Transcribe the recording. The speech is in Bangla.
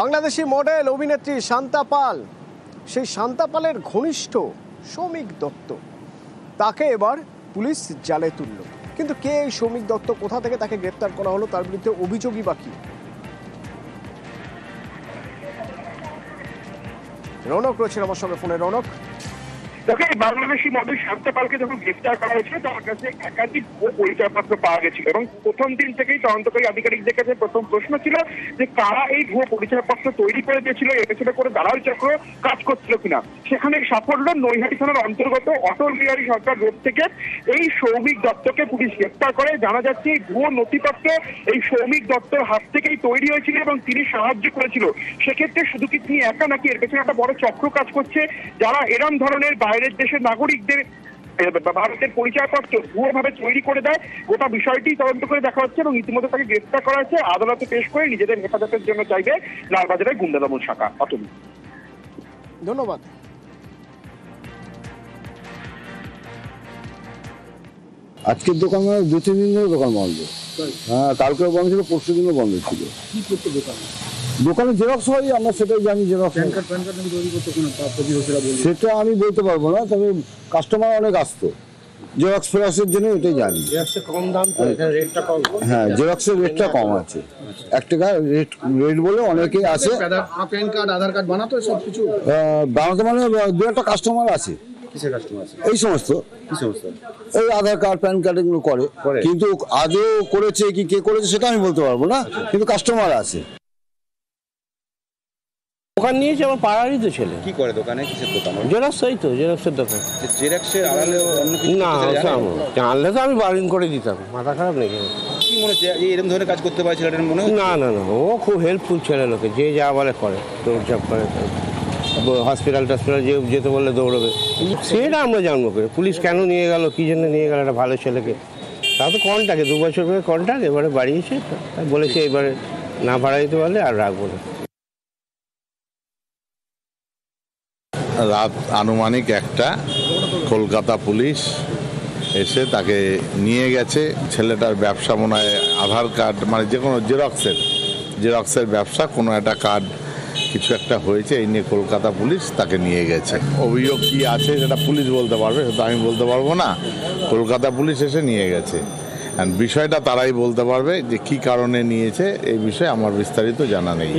বাংলাদেশি মডেল অভিনেত্রী শান্তা পাল, সেই শান্তা পালের ঘনিষ্ঠ সৌমিক দত্ত, তাকে এবার পুলিশ জালে তুলল। কিন্তু কে এই সৌমিক দত্ত, কোথা থেকে তাকে গ্রেপ্তার করা হলো, তার বিরুদ্ধে অভিযোগই বা কি? রৌনক রয়েছেন আমার সঙ্গে ফোনে। রৌনক, দেখো, বাংলাদেশি মডেল শান্তা পালকে যখন গ্রেফতার করা হয়েছিল তার কাছে একাধিক পরিচয়পত্র পাওয়া গেছিল এবং প্রথম দিন থেকেই তদন্তকারী আধিকারিকদের কাছে প্রথম প্রশ্ন ছিল যে কারা এই ভুয়ো পরিচয়পত্র তৈরি করে দিয়েছিল, এর পেছনে করে দালাল চক্র কাজ করছিল কিনা। সেখানে সাফল্য নৈহাটি থানার অন্তর্গত অটল বিহারী সরকার রোড থেকে এই সৌমিক দত্তকে পুলিশ গ্রেফতার করে। জানা যাচ্ছে এই ভুয়ো নথিপত্র এই সৌমিক দত্তর হাত থেকেই তৈরি হয়েছিল এবং তিনি সাহায্য করেছিল। সেক্ষেত্রে শুধু কি তিনি একা নাকি এর পেছনে একটা বড় চক্র কাজ করছে, যারা এরম ধরনের বাইরের দেশের নাগরিকদের ভারতের পরিচয়পত্র ভুয়োভাবে তৈরি করে দেয়, গোটা বিষয়টি তদন্ত করে দেখা হচ্ছে এবং ইতিমধ্যে তাকে গ্রেফতার করা হয়েছে। আদালতে পেশ করে নিজেদের হেফাজতের জন্য চাইবে লালবাজারের গুন্ডা দমন শাখা। অতল, ধন্যবাদ। আজকের দোকান মানে 2-3 দিন ধরে দোকান বন্ধ। হ্যাঁ, কালকেও বন্ধ ছিল, পরশু দিনও বন্ধ ছিল। কি করতে দোকানে জেরক্স হয়, আমরা সেটাই জানি। জেরক্স সেটা আমি বলতে পারবো না, তবে কাস্টমার অনেক আসতো জেরক্স ফেরক্সের জন্য, এটাই জানি। কম দাম, হ্যাঁ, জেরক্সের রেটটা কম আছে, 1 টাকা রেট বলে অনেকেই আসে। প্যান কার্ড, আধার কার্ড বানাতো সবকিছু বানাতে মানে 2-1টা কাস্টমার আছে। এই সমস্ত এই আধার কার্ড, প্যান কার্ড এগুলো করে, কিন্তু আজও করেছে কি কে করেছে সেটা আমি বলতে পারবো না, কিন্তু কাস্টমার আছে। দোকান নিয়েছে আমার পাড়ারই তো ছেলে। কি করে দোকানে? কিসের দোকান? জেরক্স, এই তো জেরক্সের দোকান। জেরক্সের আড়ালে অন্য কিছু না, জানলে তো আমি বারণ করে দিতাম, মাথা খারাপ নাকি? কি মনে হচ্ছে এরকম ধরনের কাজ করতে পারে ছেলেটার মনে হয়? না না না, ও খুব হেল্পফুল ছেলে, লোকে যে যা বলে করে, দৌড়ঝাপ করে। হসপিটাল টসপিটাল যেতে বললে দৌড়বে, সেটা আমরা জানবো করে। পুলিশ কেন নিয়ে গেল, কী জন্য নিয়ে গেল একটা ভালো ছেলেকে? তা তো কন্ট্যাক্টে 2 বছর করে কন্ট্যাক্ট, এবারে বাড়িয়েছে, বলেছে এবারে না ভাড়া দিতে পারলে আর রাখবো না। রাত আনুমানিক 1টা কলকাতা পুলিশ এসে তাকে নিয়ে গেছে। ছেলেটার ব্যবসা মনে হয় আধার কার্ড, মানে যে কোনো জেরক্সের ব্যবসা, কোনো একটা কার্ড কিছু একটা হয়েছে, এই নিয়ে কলকাতা পুলিশ তাকে নিয়ে গেছে। অভিযোগ কী আছে সেটা পুলিশ বলতে পারবে, সেটা আমি বলতে পারবো না। কলকাতা পুলিশ এসে নিয়ে গেছে, বিষয়টা তারাই বলতে পারবে যে কী কারণে নিয়েছে, এই বিষয়ে আমার বিস্তারিত জানা নেই।